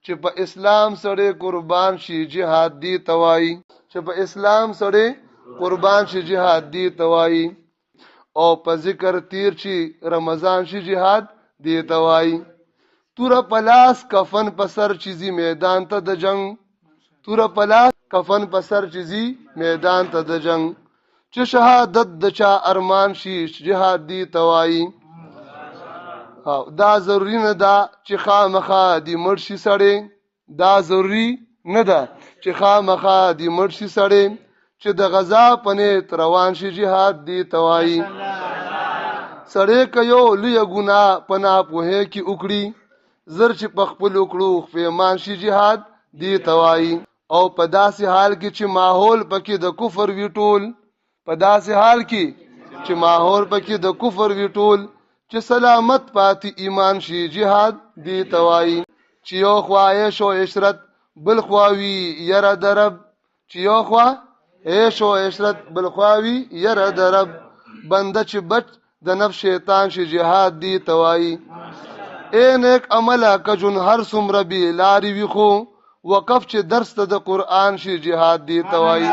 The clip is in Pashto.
چې په اسلام سره قربان شي جهاد دی توای چې په اسلام سره قربان شي جهاد دی توای او په ذکر تیر شي رمضان شي جهاد دی توای تور پلاس کفن په سر چیزی میدان ته د جنگ تور پلاس کفن په سر چیزی میدان ته د جنگ چې شهادت د چا ارمان شي جهاد دی توای دا ضروری نه ده چې خامخا دی مرشي سړی دا ضروری نه ده چې خامخا دی مرشي سړی چې د غزا پنه روان شي جهاد دی توای سړی کيو لوی ګنا پنا په کې وکړي زر چې پخپل وکړو پیمان شي جهاد دی توای او په داسې حال کې چې ماحول پکې د کفر وی ټول په داسې حال کې چې ماحول پکې د کفر وی ټول چې سلامت پاتې ایمان شي جهاد دی توای چې یو خواهش او عشرت بل خواوي یره درب چې یو خوا عيش او عشرت بل خواوي یره درب بنده چې بچ د نفس شیطان شي جهاد دی توای اے نیک عمل کجن هر سمره بی لاری وی خو وقف چې درس ته د قران شي جهاد دی توای